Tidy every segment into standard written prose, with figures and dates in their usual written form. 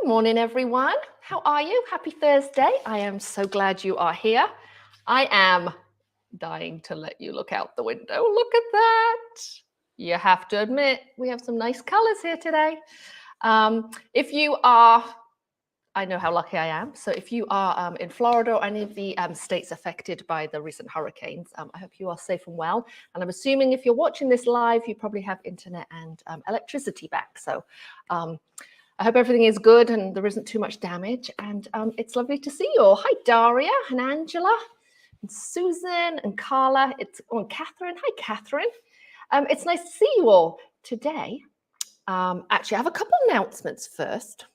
morning, everyone. How are you? Happy Thursday. I am so glad you are here. I am dying to let you look out the window. Look at that. You have to admit, we have some nice colors here today. If you are, I know how lucky I am. So if you are in Florida or any of the states affected by the recent hurricanes, I hope you are safe and well. And I'm assuming if you're watching this live, you probably have internet and electricity back. So I hope everything is good and there isn't too much damage. And it's lovely to see you all. Hi, Daria and Angela and Susan and Carla. And Catherine. Hi, Catherine. It's nice to see you all today. Actually, I have a couple announcements first.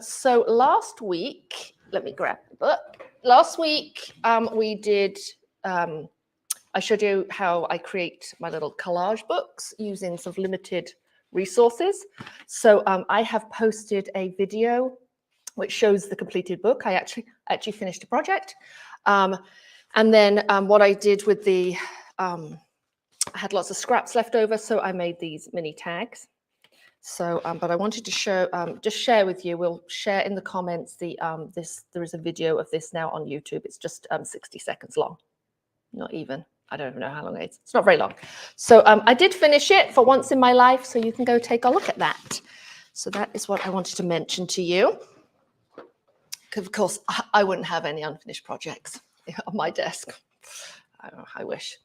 So last week, let me grab the book. Last week, we did, I showed you how I create my little collage books using some limited resources. So I have posted a video which shows the completed book. I actually finished a project. And then what I did with the, I had lots of scraps left over, so I made these mini tags. So, but I wanted to show, just share with you. We'll share in the comments the there is a video of this now on YouTube. It's just 60 seconds long, not even. I don't even know how long it is. It's not very long. So I did finish it for once in my life, so you can go take a look at that. So that is what I wanted to mention to you. Because of course, I wouldn't have any unfinished projects on my desk. I wish.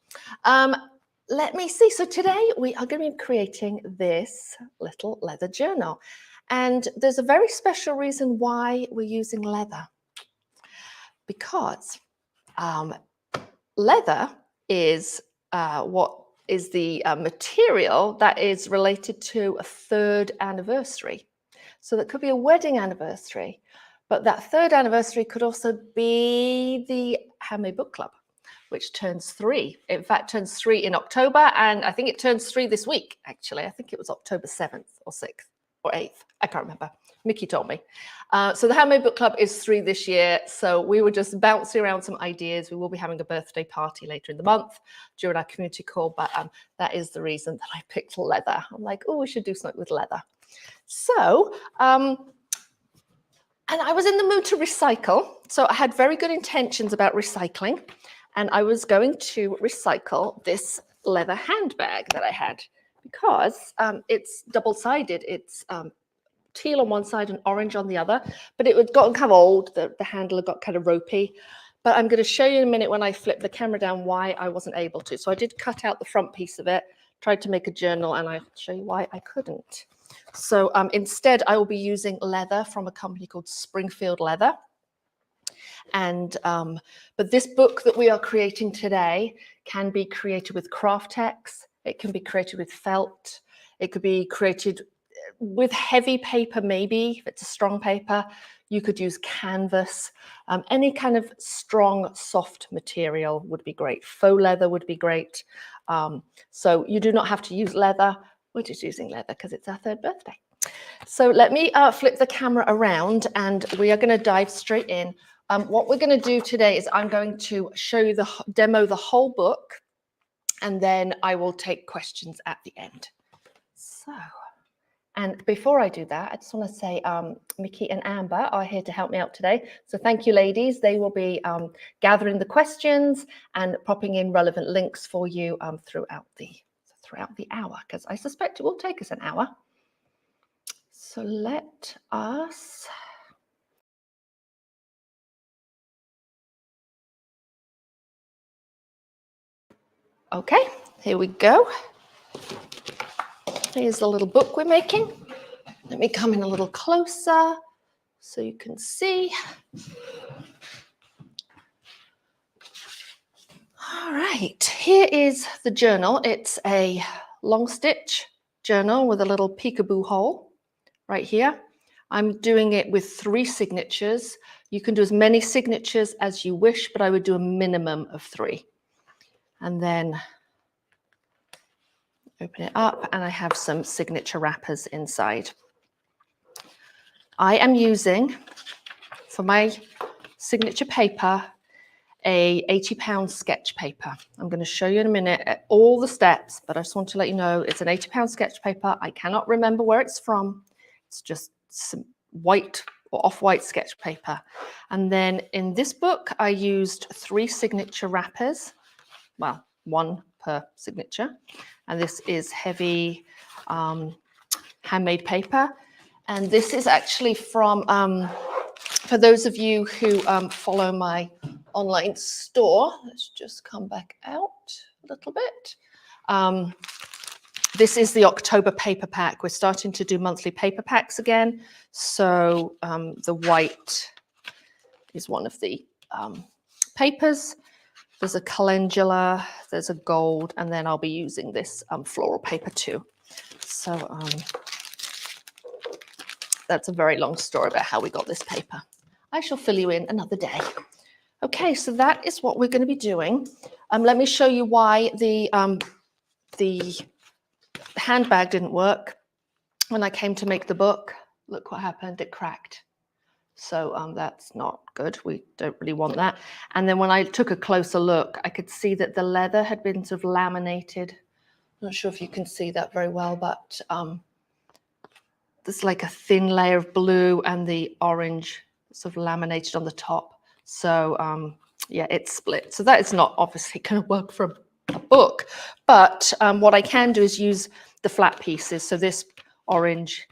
Let me see. So today we are going to be creating this little leather journal. And there's a very special reason why we're using leather. Because leather is what is the material that is related to a third anniversary. So that could be a wedding anniversary, but that third anniversary could also be the Handmade Book Club, which turns 3. In fact, turns 3 in October, and I think it turns 3 this week, actually. I think it was October 7th or 6th or 8th. I can't remember. Mickey told me. So the Handmade Book Club is 3 this year. So we were just bouncing around some ideas. We will be having a birthday party later in the month during our community call, but that is the reason that I picked leather. I'm like, oh, we should do something with leather. So, and I was in the mood to recycle. So I had very good intentions about recycling. And I was going to recycle this leather handbag that I had because it's double-sided. It's teal on one side and orange on the other, but it had gotten kind of old. The handle got kind of ropey. But I'm going to show you in a minute when I flip the camera down why I wasn't able to. So I did cut out the front piece of it, tried to make a journal, and I'll show you why I couldn't. So instead, I will be using leather from a company called Springfield Leather. And but this book that we are creating today can be created with Kraft-tex. It can be created with felt. It could be created with heavy paper, maybe if it's a strong paper. You could use canvas. Any kind of strong, soft material would be great. Faux leather would be great. So you do not have to use leather. We're just using leather because it's our 3rd birthday. So let me flip the camera around and we are going to dive straight in. What we're going to do today is I'm going to show you demo the whole book, and then I will take questions at the end. So, and before I do that, I just want to say Mickey and Amber are here to help me out today. So thank you, ladies. They will be gathering the questions and popping in relevant links for you throughout the hour, because I suspect it will take us an hour. So let us... Okay, here we go. Here's the little book we're making. Let me come in a little closer so you can see. All right, here is the journal. It's a long stitch journal with a little peekaboo hole right here. I'm doing it with 3 signatures. You can do as many signatures as you wish, but I would do a minimum of 3. And then open it up, and I have some signature wrappers inside. I am using, for my signature paper, a 80-pound sketch paper. I'm going to show you in a minute all the steps, but I just want to let you know it's an 80-pound sketch paper. I cannot remember where it's from. It's just some white or off-white sketch paper. And then in this book, I used 3 signature wrappers. Well, 1 per signature. And this is heavy handmade paper. And this is actually from, for those of you who follow my online store, let's just come back out a little bit. This is the October paper pack. We're starting to do monthly paper packs again. So the white is one of the papers. There's a calendula, there's a gold, and then I'll be using this floral paper too. So that's a very long story about how we got this paper. I shall fill you in another day. Okay, so that is what we're going to be doing. Let me show you why the handbag didn't work. When I came to make the book, look what happened, it cracked. So that's not good. We don't really want that. And then when I took a closer look, I could see that the leather had been sort of laminated. I'm not sure if you can see that very well, but there's like a thin layer of blue and the orange sort of laminated on the top. So yeah, it's split. So that is not obviously going to work for a book. But what I can do is use the flat pieces. So this orange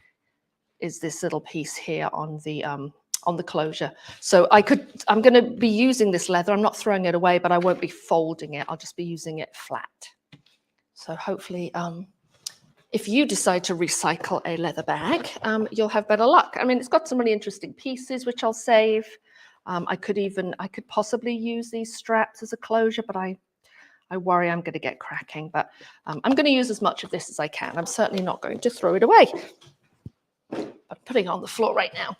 is this little piece here on the closure. So I'm going to be using this leather. I'm not throwing it away, but I won't be folding it. I'll just be using it flat. So hopefully, if you decide to recycle a leather bag, you'll have better luck. I mean, it's got some really interesting pieces, which I'll save. I could possibly use these straps as a closure, but I worry I'm going to get cracking. But I'm going to use as much of this as I can. I'm certainly not going to throw it away. I'm putting it on the floor right now.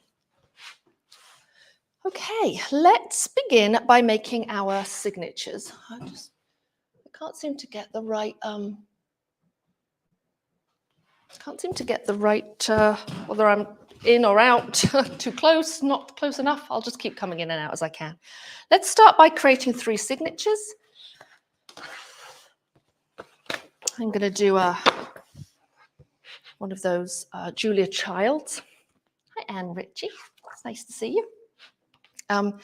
Okay, let's begin by making our signatures. I can't seem to get the right, whether I'm in or out, too close, not close enough. I'll just keep coming in and out as I can. Let's start by creating 3 signatures. I'm going to do one of those Julia Childs. Hi, Anne Ritchie. It's nice to see you. I'm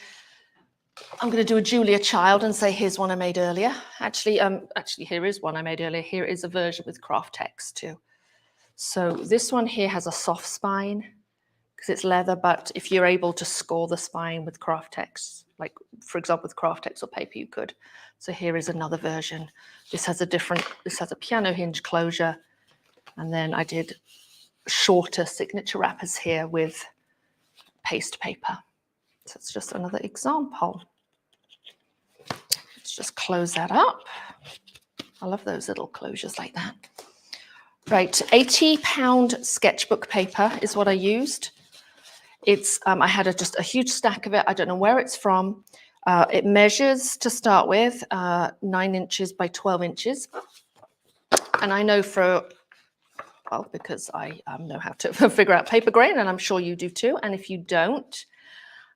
going to do a Julia Child and say, here's one I made earlier. Actually, here is one I made earlier. Here is a version with Kraft-tex too. So this one here has a soft spine because it's leather, but if you're able to score the spine with Kraft-tex, like for example with Kraft-tex or paper, you could. So here is another version. This has a piano hinge closure, and then I did shorter signature wrappers here with paste paper. So it's just another example. Let's just close that up. I love those little closures like that. Right, 80-pound sketchbook paper is what I used. It's I had just a huge stack of it. I don't know where it's from. It measures to start with 9 inches by 12 inches. And I know because I know how to figure out paper grain, and I'm sure you do too. And if you don't,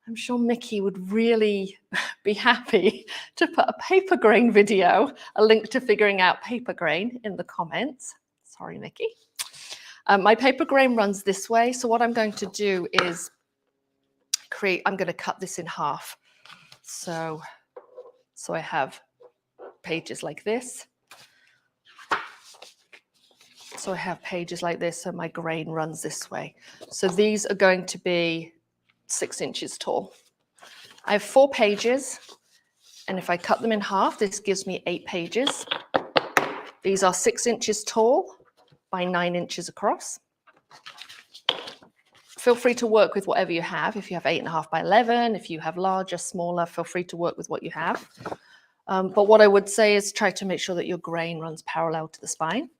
I'm sure Mickey would really be happy to put a paper grain video, a link to figuring out paper grain in the comments. Sorry, Mickey. My paper grain runs this way. So what I'm going to do is I'm going to cut this in half. So I have pages like this. So I have pages like this, so my grain runs this way. So these are going to be 6 inches tall. I have 4 pages, and if I cut them in half, this gives me 8 pages. These are 6 inches tall by 9 inches across. Feel free to work with whatever you have. If you have 8.5 by 11, if you have larger, smaller, feel free to work with what you have. But what I would say is try to make sure that your grain runs parallel to the spine.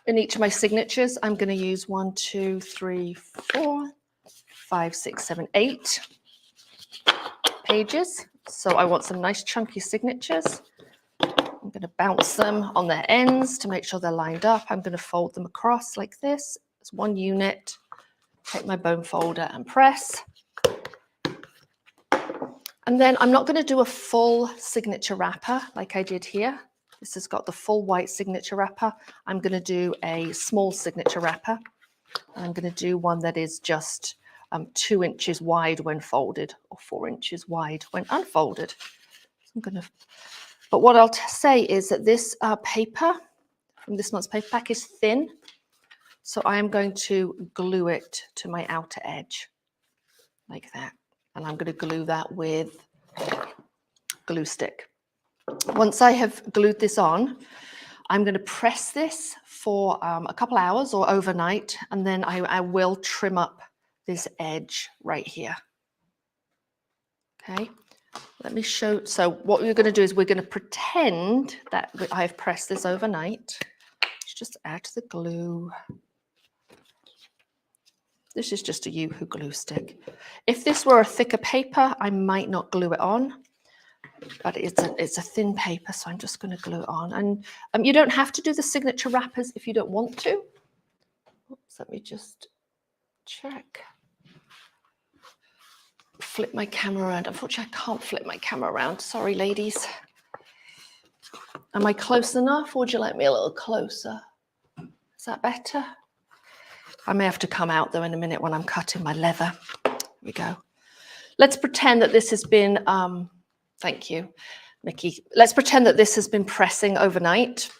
In each of my signatures, I'm going to use 1, 2, 3, 4, 5, 6, 7, 8 pages. So I want some nice chunky signatures. I'm going to bounce them on their ends to make sure they're lined up. I'm going to fold them across like this. It's one unit. Take my bone folder and press. And then I'm not going to do a full signature wrapper like I did here. This has got the full white signature wrapper. I'm going to do a small signature wrapper. I'm going to do one that is just 2 inches wide when folded, or 4 inches wide when unfolded. But what I'll say is that this paper from this month's paper pack is thin, so I am going to glue it to my outer edge like that, and I'm going to glue that with glue stick. Once I have glued this on, I'm going to press this for a couple hours or overnight, and then I will trim up this edge right here. Okay, let me show. So what we're going to do is we're going to pretend that I've pressed this overnight. Let's just add the glue. This is just a Yoo-hoo glue stick. If this were a thicker paper, I might not glue it on, but it's a thin paper, so I'm just going to glue it on. And you don't have to do the signature wrappers if you don't want to. Oops, let me just check. Flip my camera around. Unfortunately, I can't flip my camera around. Sorry, ladies. Am I close enough, or would you like me a little closer? Is that better? I may have to come out though in a minute when I'm cutting my leather. Here we go. Let's pretend that this has been, thank you, Mickey. Let's pretend that this has been pressing overnight.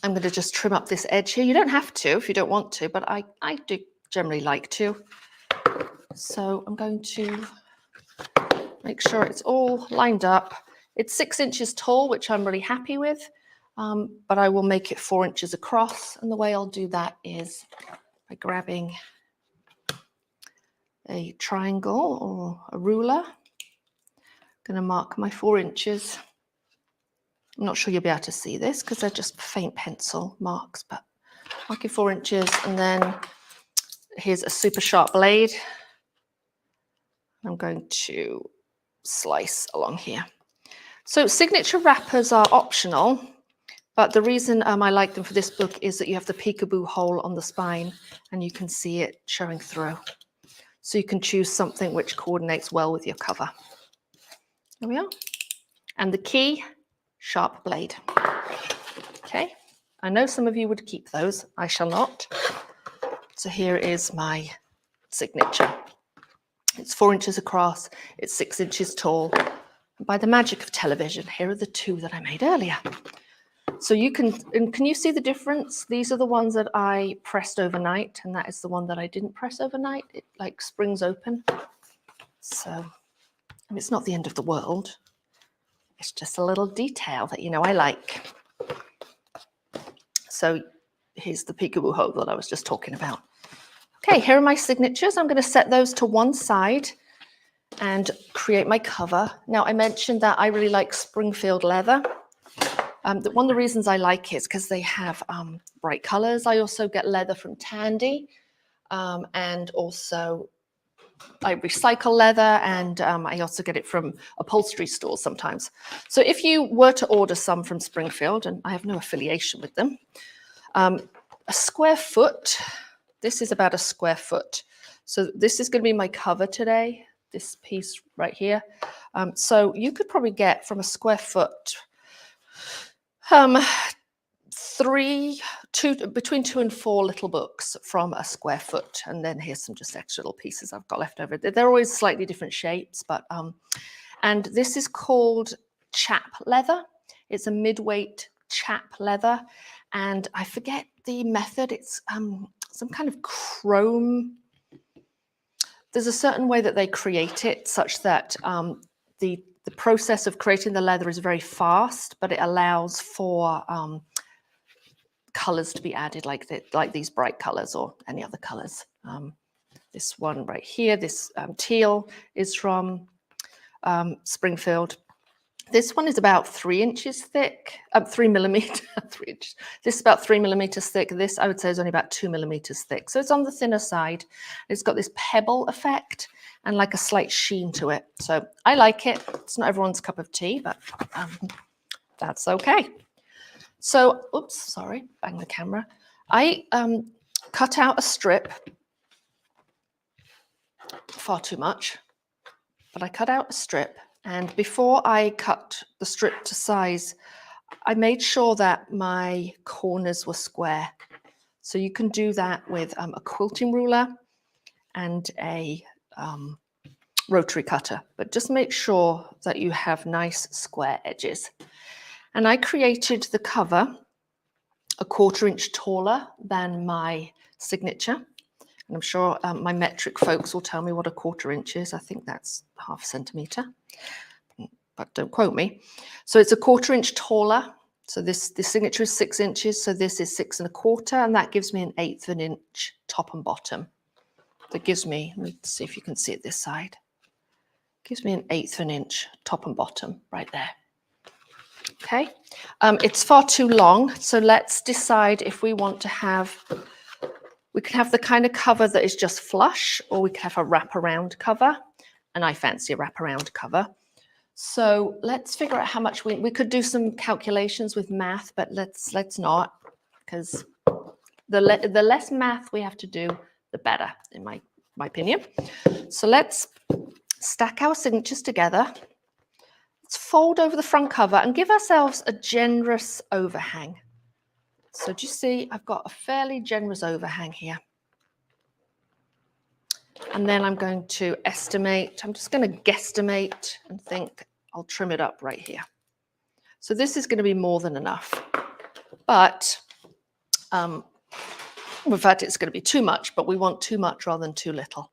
I'm going to just trim up this edge here. You don't have to if you don't want to, but I do generally like to. So I'm going to make sure it's all lined up. It's 6 inches tall, which I'm really happy with, but I will make it 4 inches across. And the way I'll do that is by grabbing a triangle or a ruler. I'm going to mark my 4 inches. I'm not sure you'll be able to see this because they're just faint pencil marks, but marking 4 inches, and then here's a super sharp blade. I'm going to slice along here. So signature wrappers are optional, but the reason I like them for this book is that you have the peekaboo hole on the spine and you can see it showing through. So you can choose something which coordinates well with your cover. There we are. And the key, sharp blade. Okay, I know some of you would keep those. I shall not. So here is my signature. It's 4 inches across, it's 6 inches tall. And by the magic of television, here are the two that I made earlier. So you can you see the difference? These are the ones that I pressed overnight, and that is the one that I didn't press overnight. It like springs open. So, I mean, it's not the end of the world. It's just a little detail that, you know, I like. So here's the peekaboo hole that I was just talking about. Okay, here are my signatures. I'm going to set those to one side and create my cover. Now, I mentioned that I really like Springfield Leather. One of the reasons I like it is because they have bright colors. I also get leather from Tandy, and also I recycle leather, and I also get it from upholstery stores sometimes. So if you were to order some from Springfield, and I have no affiliation with them, a square foot, this is about a square foot. So this is going to be my cover today, this piece right here. So you could probably get from a square foot, between 2 and 4 little books from a square foot. And then here's some just extra little pieces I've got left over. They're always slightly different shapes, but and this is called chap leather. It's a mid-weight chap leather, and I forget the method. It's some kind of chrome. There's a certain way that they create it such that the process of creating the leather is very fast, but it allows for colors to be added like these bright colors or any other colors. This one right here, this teal, is from Springfield. This one is about 3 inches thick, 3 millimeters. 3 inches. This is about 3 millimeters thick. This, I would say, is only about 2 millimeters thick. So it's on the thinner side. It's got this pebble effect and like a slight sheen to it. So I like it. It's not everyone's cup of tea, but that's okay. So, oops, sorry, bang the camera. I cut out a strip, far too much, but I cut out a strip. And before I cut the strip to size, I made sure that my corners were square. So you can do that with a quilting ruler and a rotary cutter, but just make sure that you have nice square edges. And I created the cover a 1/4 inch taller than my signature. And I'm sure my metric folks will tell me what a 1/4 inch is. I think that's 1/2 centimeter, but don't quote me. So it's a 1/4 inch taller. So this signature is 6 inches. So this is 6 1/4, and that gives me an 1/8 of an inch top and bottom. That gives me, let me see if you can see it this side. Gives me an 1/8 of an inch top and bottom right there. Okay, it's far too long. So let's decide if we want to have, we can have the kind of cover that is just flush, or we can have a wraparound cover. And I fancy a wraparound cover. So let's figure out how much we could do some calculations with math, but let's not, because the less math we have to do, the better, in my opinion. So let's stack our signatures together. Let's fold over the front cover and give ourselves a generous overhang. So do you see, I've got a fairly generous overhang here. And then I'm going to estimate, I'm just going to guesstimate and think I'll trim it up right here. So this is going to be more than enough. But in fact, it's going to be too much, but we want too much rather than too little.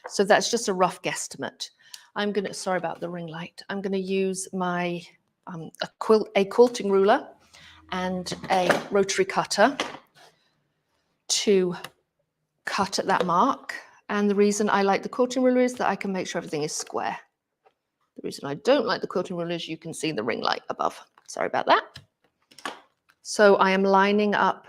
So that's just a rough guesstimate. I'm going to, sorry about the ring light. I'm going to use my a quilting ruler and a rotary cutter to cut at that mark. And the reason I like the quilting ruler is that I can make sure everything is square. The reason I don't like the quilting ruler is you can see the ring light above. Sorry about that. So I am lining up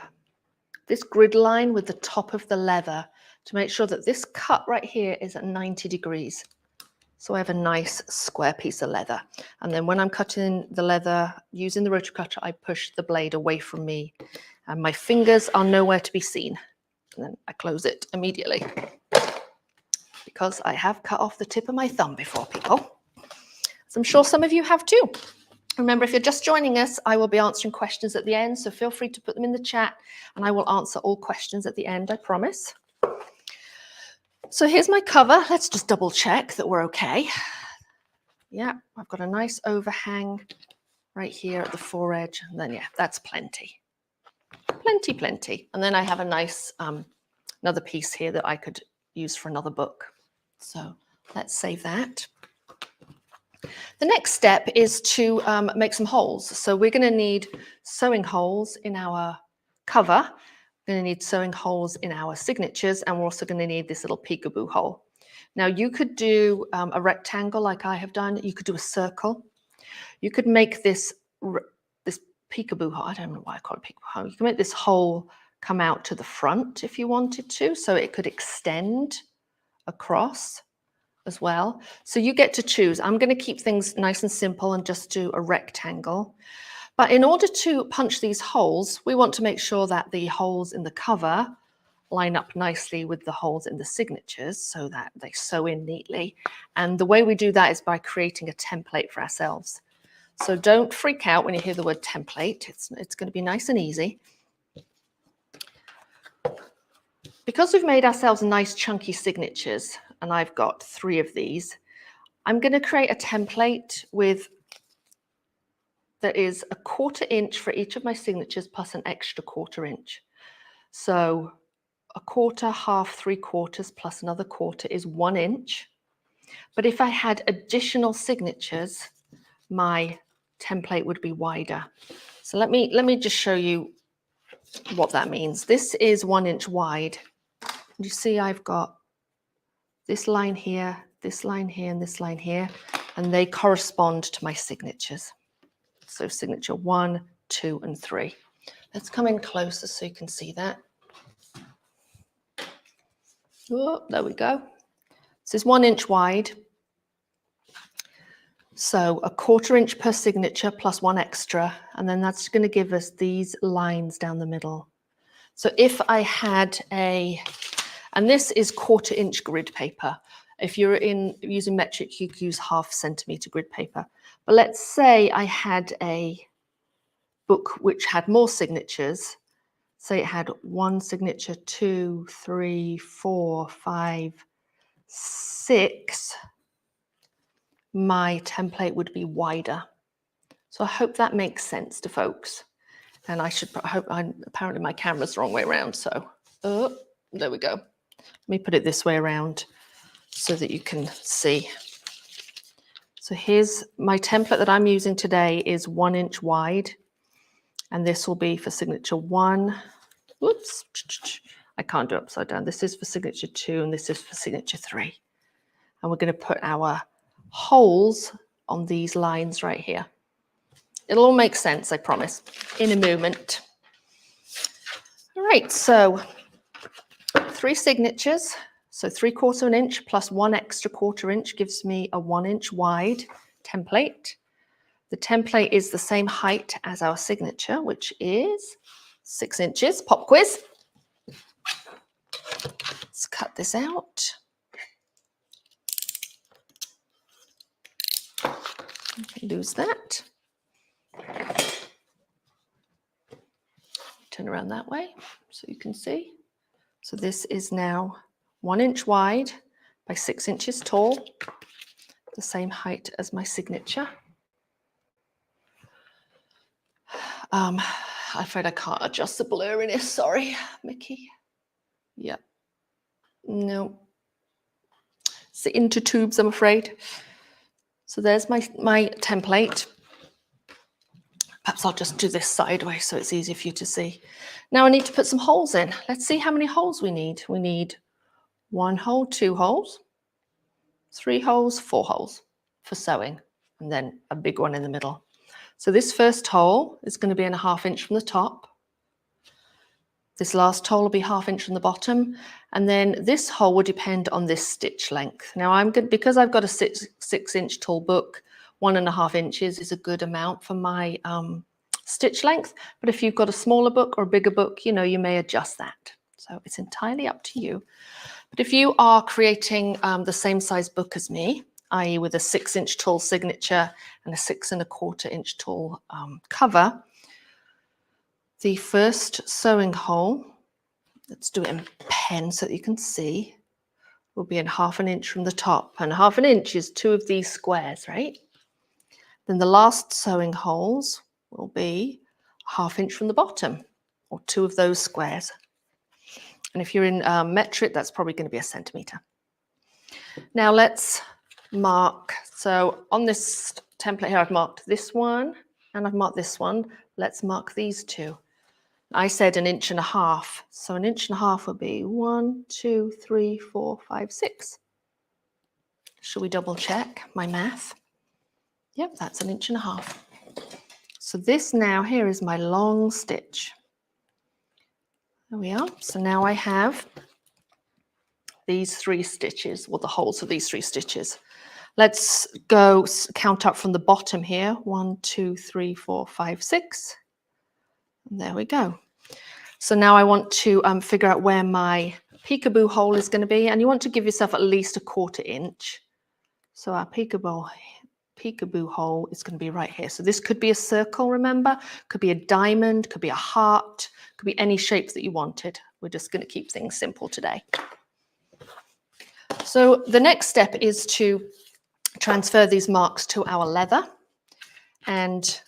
this grid line with the top of the leather to make sure that this cut right here is at 90 degrees. So I have a nice square piece of leather. And then when I'm cutting the leather using the rotary cutter, I push the blade away from me and my fingers are nowhere to be seen. And then I close it immediately because I have cut off the tip of my thumb before, people. So I'm sure some of you have too. Remember, if you're just joining us, I will be answering questions at the end, so feel free to put them in the chat and I will answer all questions at the end, I promise. So here's my cover. Let's just double check that we're okay. Yeah, I've got a nice overhang right here at the foredge, and then yeah, that's plenty. Plenty. And then I have a nice another piece here that I could use for another book. So let's save that. The next step is to make some holes. So we're going to need sewing holes in our cover. We're going to need sewing holes in our signatures, and we're also going to need this little peekaboo hole. Now you could do a rectangle like I have done. You could do a circle. You could make this peekaboo hole. I don't know why I call it peekaboo hole. You can make this hole come out to the front if you wanted to, so it could extend across as well. So you get to choose. I'm going to keep things nice and simple and just do a rectangle. But in order to punch these holes, we want to make sure that the holes in the cover line up nicely with the holes in the signatures so that they sew in neatly. And the way we do that is by creating a template for ourselves. So don't freak out when you hear the word template. It's going to be nice and easy. Because we've made ourselves nice chunky signatures, and I've got 3 of these, I'm going to create a template that is a 1/4 inch for each of my signatures plus an extra 1/4 inch. So 1/4, 1/2, 3/4 plus another 1/4 is 1 inch. But if I had additional signatures, my template would be wider. So let me just show you what that means. This is 1 inch wide. You see I've got this line here, this line here, and this line here, and they correspond to my signatures. So signature 1, 2, and 3. Let's come in closer so you can see that. Oh, there we go. This is 1 inch wide. So a 1/4 inch per signature plus 1 extra, and then that's going to give us these lines down the middle. So if I had and this is 1/4 inch grid paper. If you're using metric, you could use 1/2 centimeter grid paper. But let's say I had a book which had more signatures. say it had one signature, 2, 3, 4, 5, 6, my template would be wider. So I hope that makes sense to folks. And I hope apparently my camera's the wrong way around. So, there we go. Let me put it this way around so that you can see. So here's my template that I'm using today is 1 inch wide. And this will be for signature 1. Whoops, I can't do it upside down. This is for signature 2 and this is for signature 3. And we're going to put our holes on these lines right here. It'll all make sense, I promise, in a moment. All right, so 3 signatures. So 3/4 of an inch plus 1 extra 1/4 inch gives me a 1 inch wide template. The template is the same height as our signature, which is 6 inches. Pop quiz. Let's cut this out. Lose that. Turn around that way so you can see. So this is now 1 inch wide by 6 inches tall, the same height as my signature. I'm afraid I can't adjust the blurriness. Sorry, Mickey. Yeah. No. It's the intertubes, I'm afraid. So there's my template. Perhaps I'll just do this sideways so it's easier for you to see. Now I need to put some holes in. Let's see how many holes we need. We need 1 hole, 2 holes, 3 holes, 4 holes for sewing, and then a big one in the middle. So this first hole is going to be in a 1/2 inch from the top. This last hole will be 1/2 inch from the bottom, and then this hole will depend on this stitch length. Now because I've got a 6 inch tall book, 1.5 inches is a good amount for my stitch length. But if you've got a smaller book or a bigger book, you know, you may adjust that. So it's entirely up to you. But if you are creating the same size book as me, i.e. with a 6 inch tall signature and a 6 1/4 inch tall cover, the first sewing hole, let's do it in pen so that you can see, will be in 1/2 inch from the top. And 1/2 inch is 2 of these squares, right? Then the last sewing holes will be 1/2 inch from the bottom, or 2 of those squares. And if you're in metric, that's probably going to be a centimetre. Now let's mark. So on this template here, I've marked this one and I've marked this one. Let's mark these 2. I said 1.5 inches. So 1.5 inches would be 1, 2, 3, 4, 5, 6. Should we double check my math? Yep, that's 1.5 inches. So this now here is my long stitch. There we are. So now I have these 3 stitches, or the holes for these 3 stitches. Let's go count up from the bottom here. 1, 2, 3, 4, 5, 6. And there we go. So now I want to figure out where my peekaboo hole is going to be, and you want to give yourself at least 1/4 inch. So our peekaboo hole is going to be right here. So this could be a circle, remember, could be a diamond, could be a heart, could be any shape that you wanted. We're just going to keep things simple today. So the next step is to transfer these marks to our leather. And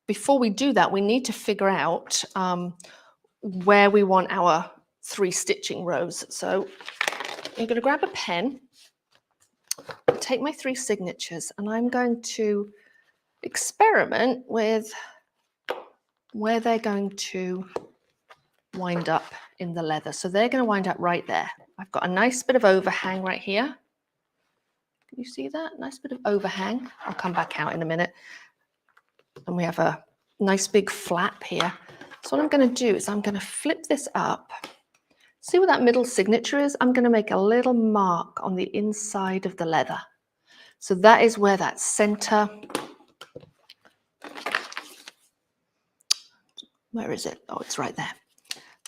before we do that, we need to figure out where we want our 3 stitching rows. So I'm going to grab a pen, take my 3 signatures, and I'm going to experiment with where they're going to wind up in the leather. So they're going to wind up right there. I've got a nice bit of overhang right here. Can you see that? Nice bit of overhang. I'll come back out in a minute. And we have a nice big flap here. So what I'm going to do is I'm going to flip this up. See where that middle signature is? I'm going to make a little mark on the inside of the leather. So that is where that center, where is it? Oh, it's right there.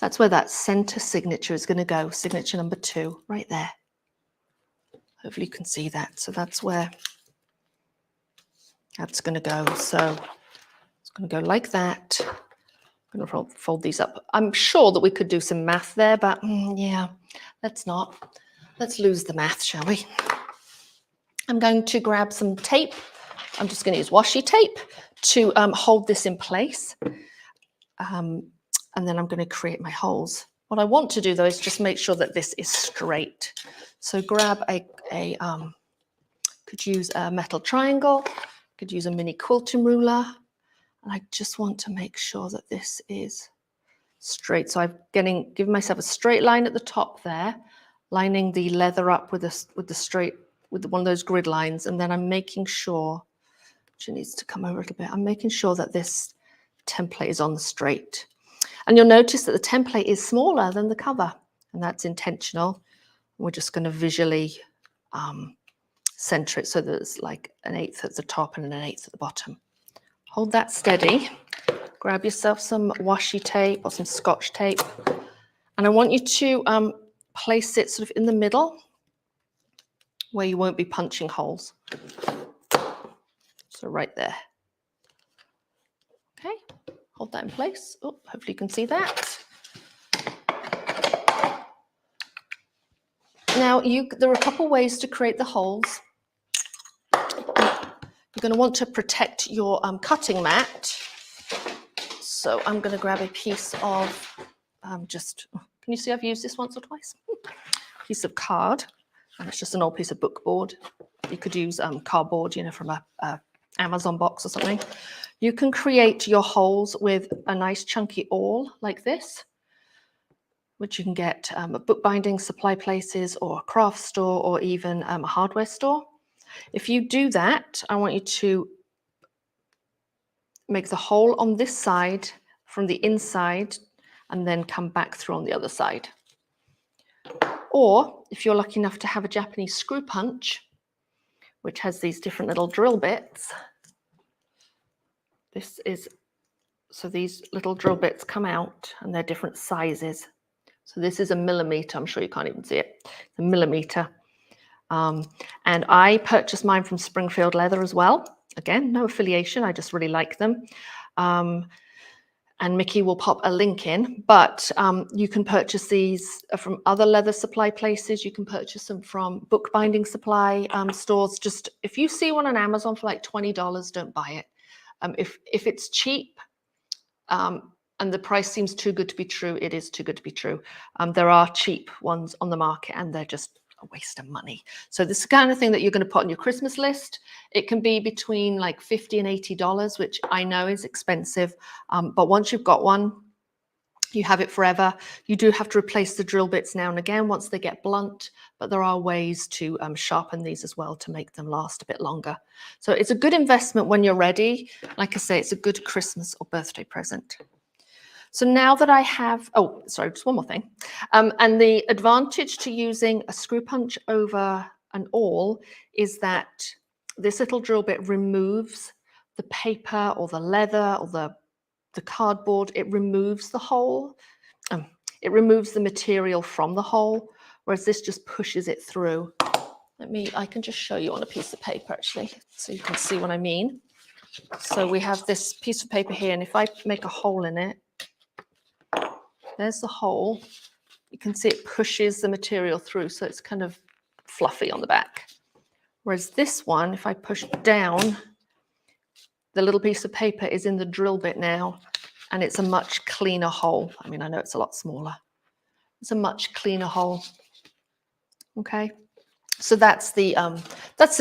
That's where that center signature is going to go. Signature number 2, right there. Hopefully you can see that. So that's where that's going to go. So it's going to go like that. I'm I'm going to fold these up. I'm sure that we could do some math there, but yeah, let's not. Let's lose the math, shall we? I'm going to grab some tape. I'm just going to use washi tape to hold this in place. And then I'm going to create my holes. What I want to do though is just make sure that this is straight. So grab could use a metal triangle, could use a mini quilting ruler. And I just want to make sure that this is straight. So I'm giving myself a straight line at the top there, lining the leather up with one of those grid lines. And then I'm making sure, she needs to come over a little bit. I'm making sure that this template is on the straight. And you'll notice that the template is smaller than the cover, and that's intentional. We're just going to visually center it so that it's like 1/8 at the top and 1/8 at the bottom. Hold that steady. Grab yourself some washi tape or some Scotch tape. And I want you to place it sort of in the middle where you won't be punching holes. So right there. Okay, hold that in place. Oh, hopefully you can see that. Now, there are a couple ways to create the holes. You're going to want to protect your cutting mat. So I'm going to grab a piece of can you see I've used this once or twice? Piece of card, and it's just an old piece of book board. You could use cardboard, from a Amazon box or something. You can create your holes with a nice chunky awl like this, which you can get at bookbinding supply places or a craft store or even a hardware store. If you do that, I want you to make the hole on this side from the inside and then come back through on the other side. Or if you're lucky enough to have a Japanese screw punch, which has these different little drill bits, so these little drill bits come out and they're different sizes. So this is a millimeter. I'm sure you can't even see it. It's a millimeter. And I purchased mine from Springfield Leather as well. Again, no affiliation. I just really like them. And Mickey will pop a link in, but you can purchase these from other leather supply places. You can purchase them from bookbinding supply stores. Just if you see one on Amazon for like $20, don't buy it. If it's cheap and the price seems too good to be true, it is too good to be true. There are cheap ones on the market and they're just a waste of money. So this is the kind of thing that you're going to put on your Christmas list. It can be between like $50 and $80, which I know is expensive. But once you've got one, you have it forever. You do have to replace the drill bits now and again once they get blunt, but there are ways to sharpen these as well to make them last a bit longer. So it's a good investment when you're ready. Like I say, it's a good Christmas or birthday present. So now that I have, oh, sorry, just one more thing. And the advantage to using a screw punch over an awl is that this little drill bit removes the paper or the leather or the cardboard. It removes the hole. It removes the material from the hole, whereas this just pushes it through. I can just show you on a piece of paper actually, so you can see what I mean. So we have this piece of paper here, and if I make a hole in it, there's the hole. You can see it pushes the material through, so it's kind of fluffy on the back. Whereas this one, if I push down, the little piece of paper is in the drill bit now, and it's a much cleaner hole. I mean, I know it's a lot smaller. It's a much cleaner hole. Okay, so that's the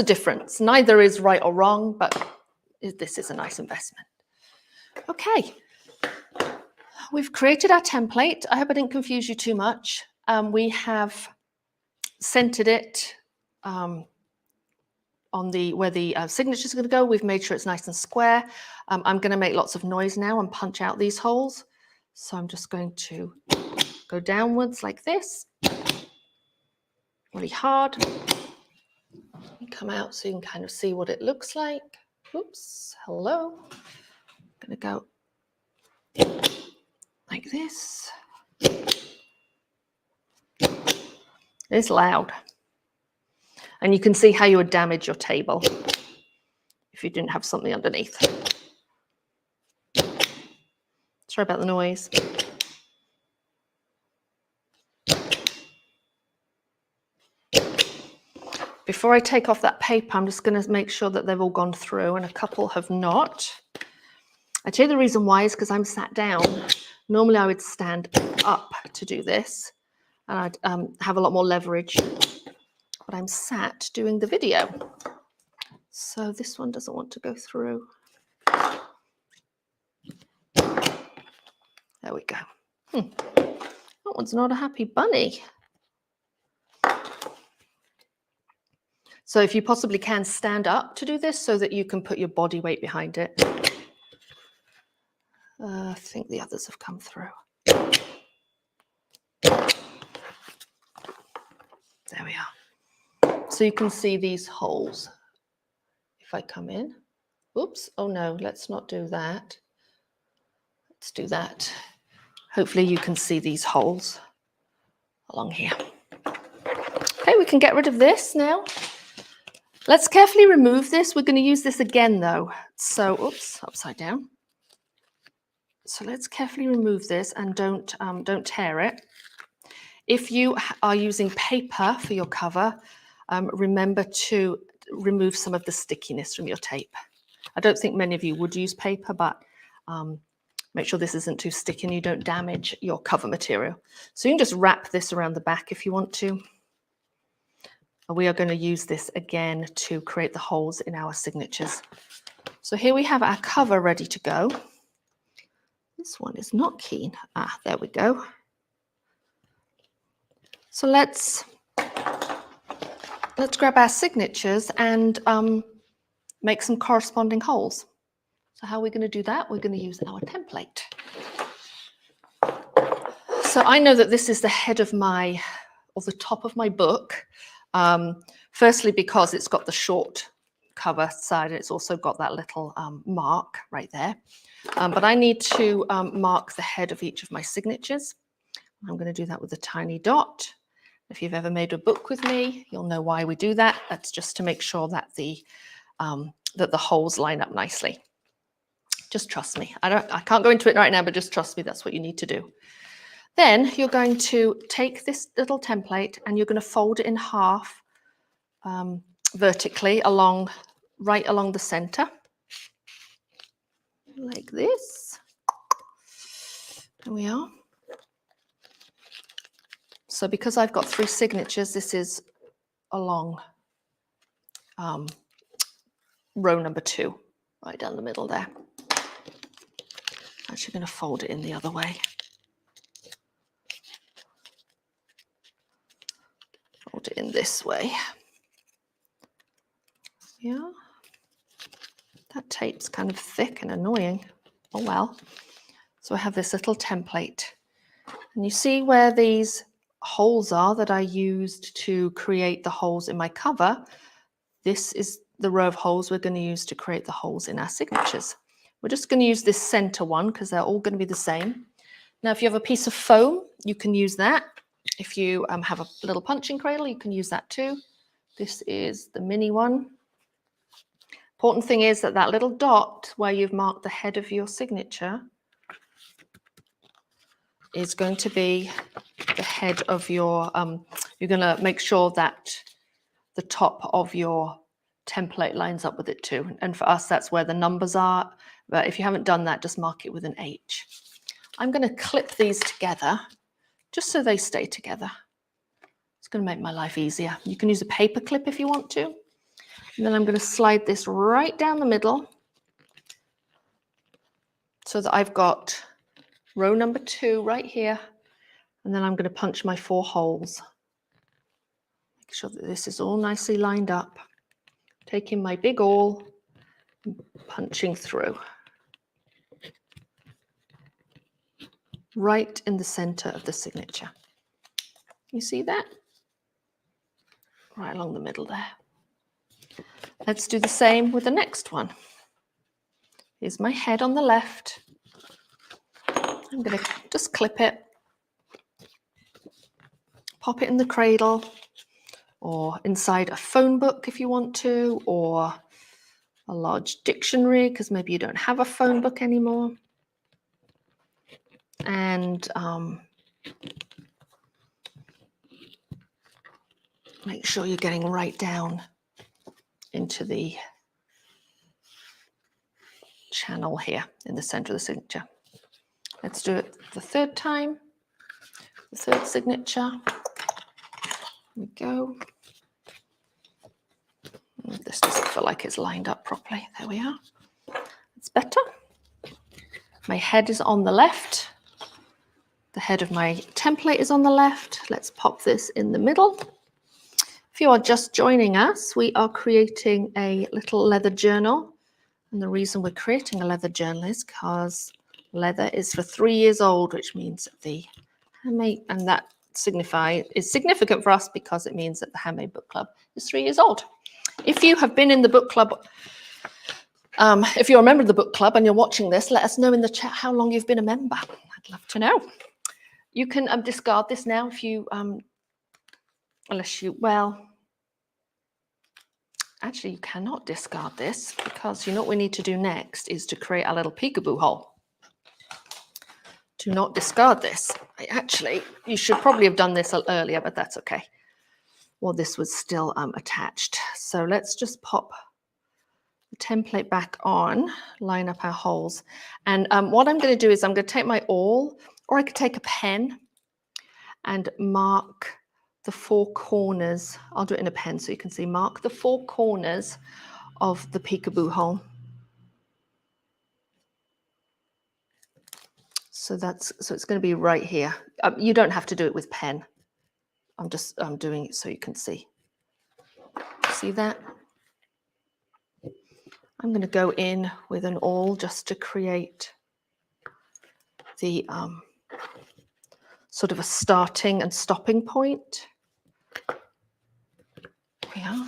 difference. Neither is right or wrong, but this is a nice investment. Okay. We've created our template. I hope I didn't confuse you too much. We have centered it on where the signature is going to go. We've made sure it's nice and square. I'm going to make lots of noise now and punch out these holes. So I'm just going to go downwards like this, really hard. And come out so you can kind of see what it looks like. Oops, hello. I'm going to go like this. It's loud. And you can see how you would damage your table if you didn't have something underneath. It's Sorry about the noise. Before I take off that paper, I'm just going to make sure that they've all gone through, and a couple have not. I tell you the reason why is because I'm sat down. Normally I would stand up to do this, and I'd have a lot more leverage, but I'm sat doing the video. So this one doesn't want to go through. There we go. That one's not a happy bunny. So if you possibly can, stand up to do this so that you can put your body weight behind it. I think the others have come through. There we are. So you can see these holes. If I come in, oops, oh no, let's not do that. Let's do that. Hopefully you can see these holes along here. Okay, we can get rid of this now. Let's carefully remove this. We're going to use this again though. So, oops, upside down. So let's carefully remove this and don't tear it. If you are using paper for your cover, remember to remove some of the stickiness from your tape. I don't think many of you would use paper, but make sure this isn't too sticky and you don't damage your cover material. So you can just wrap this around the back if you want to. We are going to use this again to create the holes in our signatures. So here we have our cover ready to go. This one is not keen. Ah, there we go. So let's grab our signatures and make some corresponding holes. So how are we going to do that? We're going to use our template. So I know that this is the head of my, or the top of my book. Firstly, because it's got the short cover side, it's also got that little mark right there. But I need to mark the head of each of my signatures. I'm going to do that with a tiny dot. If you've ever made a book with me, you'll know why we do that. That's just to make sure that the holes line up nicely. Just trust me. I can't go into it right now, but just trust me, that's what you need to do. Then you're going to take this little template and you're going to fold it in half vertically right along the center. Like this. There we are. So because I've got 3 signatures, this is along row number 2, right down the middle there. Actually going to fold it in the other way. Fold it in this way. Yeah. That tape's kind of thick and annoying. Oh well. So I have this little template. And you see where these holes are that I used to create the holes in my cover. This is the row of holes we're going to use to create the holes in our signatures. We're just going to use this center one because they're all going to be the same. Now, if you have a piece of foam, you can use that. If you have a little punching cradle, you can use that too. This is the mini one. Important thing is that that little dot where you've marked the head of your signature is going to be the head of your, you're going to make sure that the top of your template lines up with it too. And for us, that's where the numbers are. But if you haven't done that, just mark it with an H. I'm going to clip these together just so they stay together. It's going to make my life easier. You can use a paper clip if you want to. And then I'm going to slide this right down the middle so that I've got row number 2 right here. And then I'm going to punch my 4 holes. Make sure that this is all nicely lined up. Taking my big awl and punching through. Right in the center of the signature. You see that? Right along the middle there. Let's do the same with the next one. Here's my head on the left. I'm going to just clip it, pop it in the cradle, or inside a phone book if you want to, or a large dictionary because maybe you don't have a phone book anymore. and make sure you're getting right down into the channel here in the center of the signature. Let's do it the third time, the third signature. Here we go. This doesn't feel like it's lined up properly. There we are. It's better. My head is on the left. The head of my template is on the left. Let's pop this in the middle. If you are just joining us, we are creating a little leather journal. And the reason we're creating a leather journal is because leather is for 3 years old, which means that the handmade, and that is significant for us because it means that the Handmade Book Club is 3 years old. If you have been in the book club, if you're a member of the book club and you're watching this, let us know in the chat how long you've been a member. I'd love to know. You can discard this now if you, unless you, well, actually you cannot discard this because you know what we need to do next is to create a little peekaboo hole. Do not discard this. You should probably have done this earlier, but that's okay. Well, this was still attached. So let's just pop the template back on, line up our holes. And what I'm going to do is I'm going to take my awl, or I could take a pen and mark the 4 corners. I'll do it in a pen so you can see. Mark the 4 corners of the peekaboo hole. So it's going to be right here. You don't have to do it with pen. I'm doing it so you can see. See that? I'm going to go in with an awl just to create the sort of a starting and stopping point. There we are.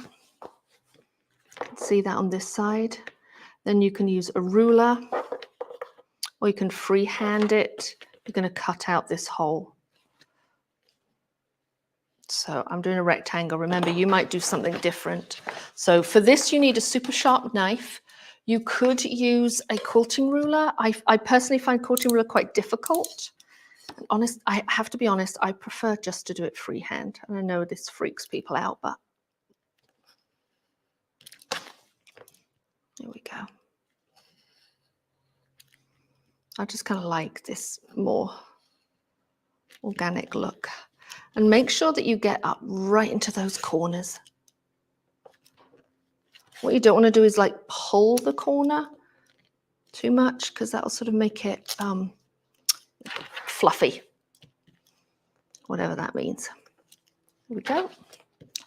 See that on this side. Then you can use a ruler, or you can freehand it. You're going to cut out this hole. So I'm doing a rectangle. Remember, you might do something different. So for this, you need a super sharp knife. You could use a quilting ruler. I personally find quilting ruler quite difficult. I have to be honest, I prefer just to do it freehand. And I know this freaks people out, but here we go. I just kind of like this more organic look. And make sure that you get up right into those corners. What you don't want to do is like pull the corner too much because that'll sort of make it fluffy, whatever that means. Here we go.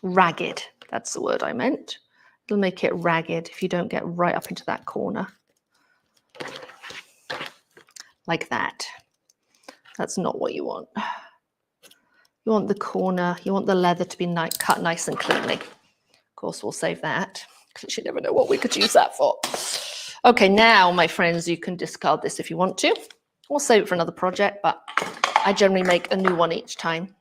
Ragged, that's the word I meant. It'll make it ragged if you don't get right up into that corner. Like that. That's not what you want. You want the corner, you want the leather to be cut nice and cleanly. Of course, we'll save that because you never know what we could use that for. Okay, now, my friends, you can discard this if you want to. We'll save it for another project, but I generally make a new one each time.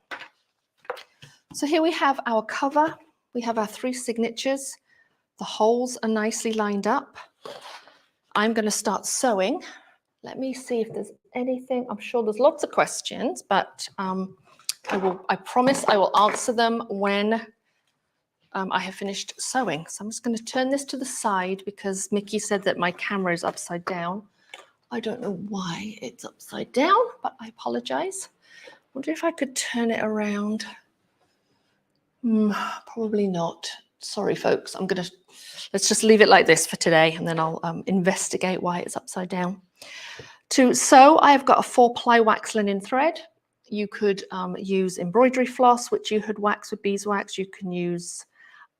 So here we have our cover. We have our 3 signatures. The holes are nicely lined up. I'm going to start sewing. Let me see if there's anything. I'm sure there's lots of questions, but I promise I will answer them when I have finished sewing. So I'm just going to turn this to the side because Mickey said that my camera is upside down. I don't know why it's upside down, but I apologize. Wonder if I could turn it around. Probably not. Sorry, folks. Let's just leave it like this for today, and then I'll investigate why it's upside down. To sew, I've got a 4-ply wax linen thread. You could use embroidery floss, which you could wax with beeswax. You can use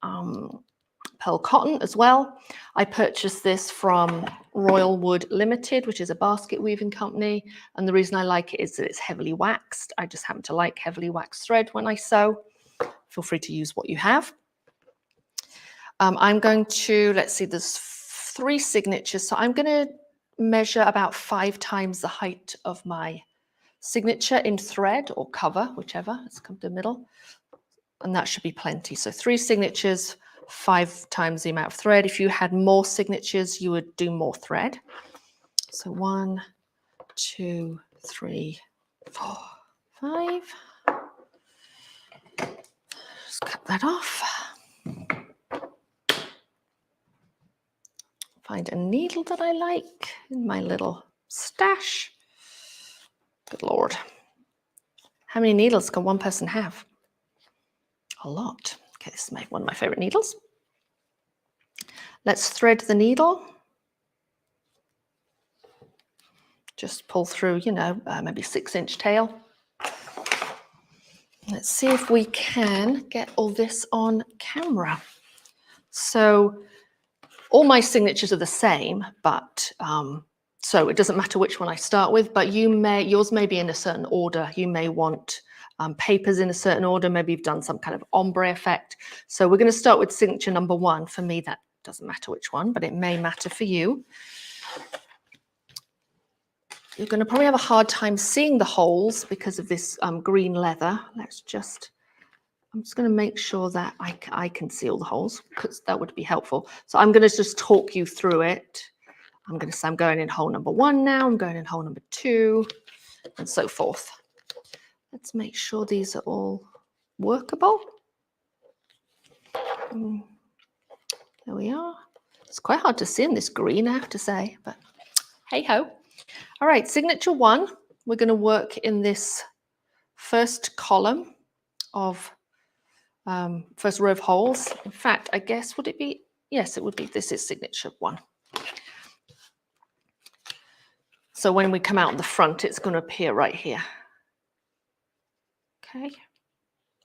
pearl cotton as well. I purchased this from Royalwood Ltd, which is a basket weaving company. And the reason I like it is that it's heavily waxed. I just happen to like heavily waxed thread when I sew. Feel free to use what you have. I'm going to, let's see, there's 3 signatures. So I'm going to measure about 5 times the height of my signature in thread or cover, whichever. Let's come to the middle. And that should be plenty. So 3 signatures, 5 times the amount of thread. If you had more signatures, you would do more thread. So 1, 2, 3, 4, 5. Just cut that off. Find a needle that I like in my little stash. Good Lord. How many needles can one person have? A lot. Okay, this is one of my favorite needles. Let's thread the needle. Just pull through, you know, maybe 6-inch tail. Let's see if we can get all this on camera. So all my signatures are the same, but so it doesn't matter which one I start with, but yours may be in a certain order. You may want papers in a certain order. Maybe you've done some kind of ombre effect. So we're going to start with signature number 1. For me, that doesn't matter which one, but it may matter for you. You're going to probably have a hard time seeing the holes because of this green leather. I'm just going to make sure that I can see all the holes, because that would be helpful. So I'm going to just talk you through it. I'm going to say I'm going in hole number 1 now. I'm going in hole number 2, and so forth. Let's make sure these are all workable. There we are. It's quite hard to see in this green, I have to say, but hey ho. All right, signature 1, we're going to work in this first column of first row of holes. In fact, I guess, would it be? Yes, it would be. This is signature 1. So when we come out on the front, it's going to appear right here. Okay,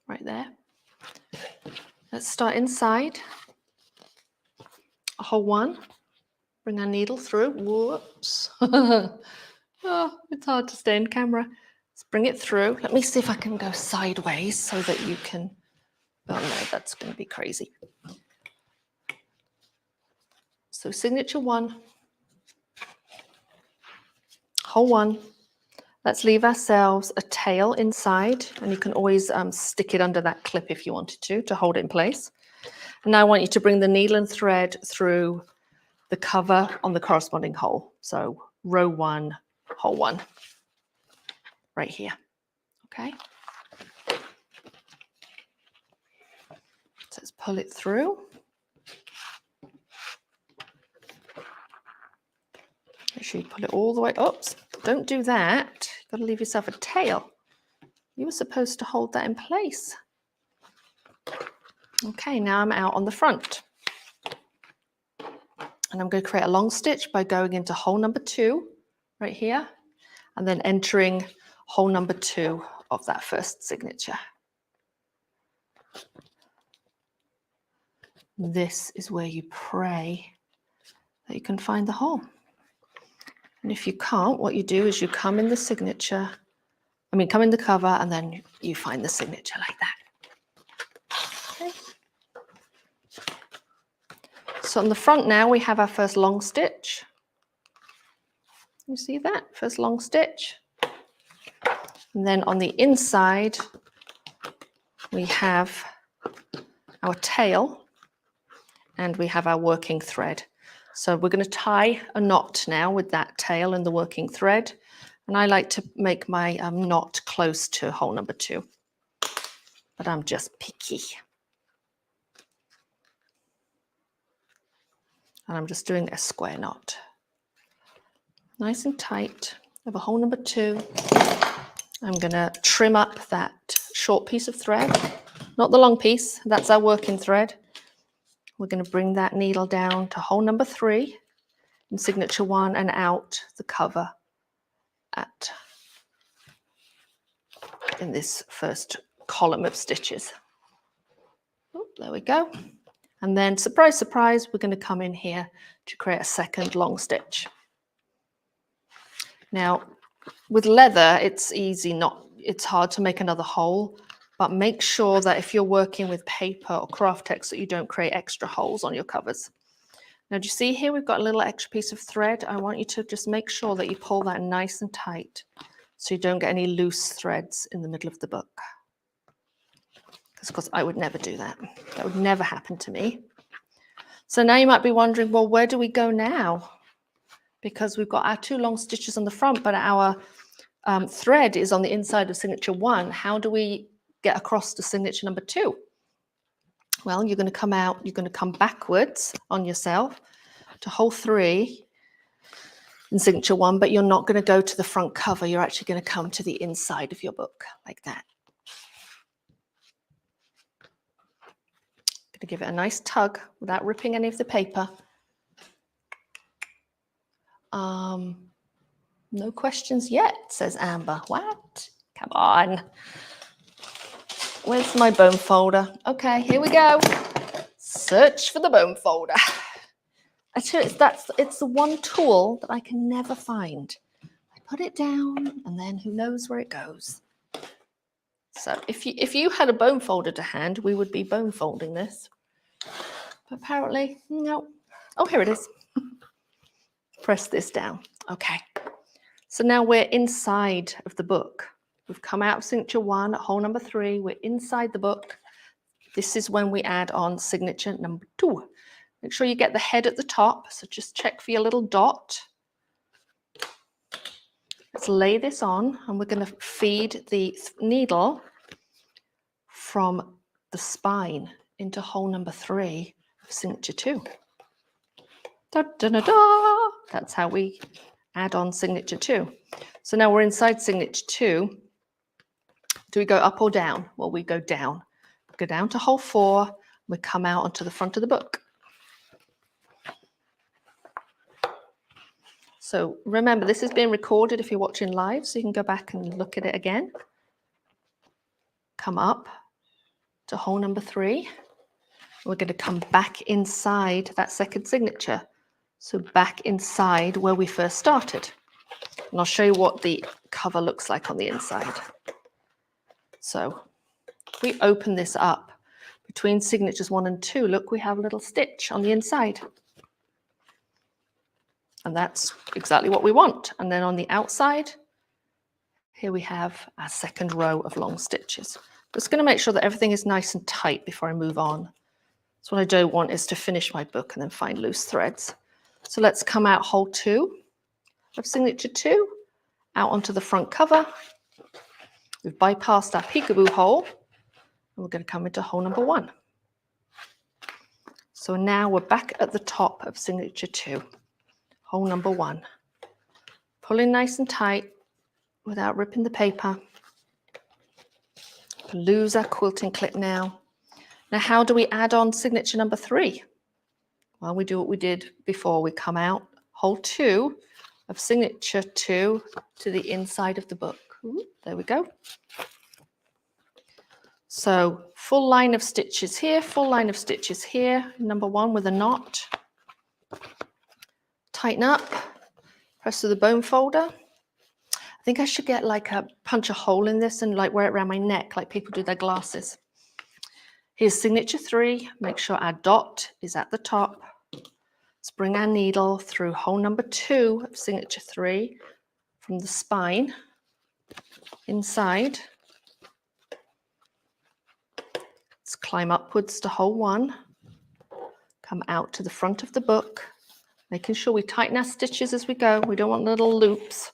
right there. Let's start inside. Hole 1. Bring our needle through. Whoops. Oh, it's hard to stay in camera. Let's bring it through. Let me see if I can go sideways so that you can. Oh no, that's going to be crazy. So signature 1. Hole 1. Let's leave ourselves a tail inside, and you can always stick it under that clip if you wanted to hold it in place. And now I want you to bring the needle and thread through the cover on the corresponding hole. So row 1, hole 1, right here. Okay. So let's pull it through. Make sure you pull it all the way. Oops, don't do that. You've got to leave yourself a tail. You were supposed to hold that in place. Okay, now I'm out on the front. And I'm going to create a long stitch by going into hole number 2, right here, and then entering hole number 2 of that first signature. This is where you pray that you can find the hole. And if you can't, what you do is you come in the signature, come in the cover, and then you find the signature like that. Okay. So on the front now, we have our first long stitch. You see that? First long stitch. And then on the inside, we have our tail, and we have our working thread. So we're going to tie a knot now with that tail and the working thread. And I like to make my knot close to hole number 2. But I'm just picky. And I'm just doing a square knot. Nice and tight. Over hole number 2. I'm going to trim up that short piece of thread. Not the long piece. That's our working thread. We're going to bring that needle down to hole number 3 in signature 1 and out the cover in this first column of stitches. Oh, there we go. And then, surprise, surprise, we're going to come in here to create a second long stitch. Now, with leather, it's hard to make another hole, but make sure that if you're working with paper or Kraft-tex that you don't create extra holes on your covers. Now, do you see here we've got a little extra piece of thread? I want you to just make sure that you pull that nice and tight so you don't get any loose threads in the middle of the book. Because, of course, I would never do that. That would never happen to me. So now you might be wondering, well, where do we go now? Because we've got our 2 long stitches on the front, but our thread is on the inside of signature 1, how do we get across to signature number 2? Well, you're going to come out, you're going to come backwards on yourself to hole 3 in signature 1, but you're not going to go to the front cover. You're actually going to come to the inside of your book like that. Going to give it a nice tug without ripping any of the paper. No questions yet, says Amber. What? Come on. Where's my bone folder? Okay, here we go. Search for the bone folder. Actually, it's the one tool that I can never find. I put it down and then who knows where it goes. So if you had a bone folder to hand, we would be bone folding this. But apparently, no. Oh, here it is. Press this down. Okay. So now we're inside of the book. We've come out of signature 1 at hole number 3. We're inside the book. This is when we add on signature number 2. Make sure you get the head at the top. So just check for your little dot. Let's lay this on and we're going to feed the needle from the spine into hole number 3 of signature 2. Da, da, da, da. That's how we add on signature 2. So now we're inside signature 2. Do we go up or down? Well, we go down. We go down to hole 4. We come out onto the front of the book. So remember, this is being recorded if you're watching live, so you can go back and look at it again. Come up to hole number 3. We're going to come back inside that second signature. So back inside where we first started. And I'll show you what the cover looks like on the inside. So if we open this up between signatures 1 and 2, look, we have a little stitch on the inside. And that's exactly what we want. And then on the outside, here we have our second row of long stitches. Just going to make sure that everything is nice and tight before I move on. So what I don't want is to finish my book and then find loose threads. So let's come out hole 2 of signature 2, out onto the front cover. We've bypassed our peekaboo hole, and we're going to come into hole number 1. So now we're back at the top of signature 2, hole number 1. Pulling nice and tight without ripping the paper. Lose our quilting clip now. Now, how do we add on signature number 3? Well, we do what we did before. We come out hole 2 of signature 2 to the inside of the book. Ooh, there we go. So full line of stitches here, full line of stitches here. Number 1 with a knot. Tighten up. Press to the bone folder. I think I should get like punch a hole in this and like wear it around my neck like people do their glasses. Here's signature 3. Make sure our dot is at the top. Let's bring our needle through hole number 2 of signature 3 from the spine inside. Let's climb upwards to hole 1. Come out to the front of the book, making sure we tighten our stitches as we go. We don't want little loops.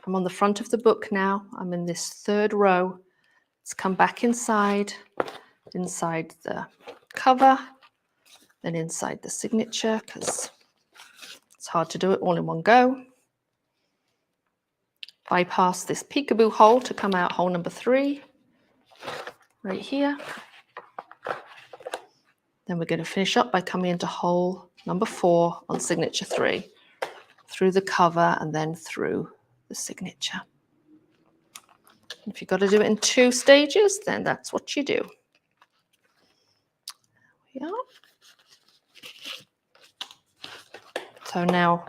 I'm on the front of the book now. I'm in this 3rd row. Let's come back inside the cover, then inside the signature, because it's hard to do it all in one go. Bypass this peekaboo hole to come out hole number 3, right here. Then we're going to finish up by coming into hole number 4 on signature 3, through the cover and then through the signature. If you've got to do it in 2 stages, then that's what you do. There we are. So now,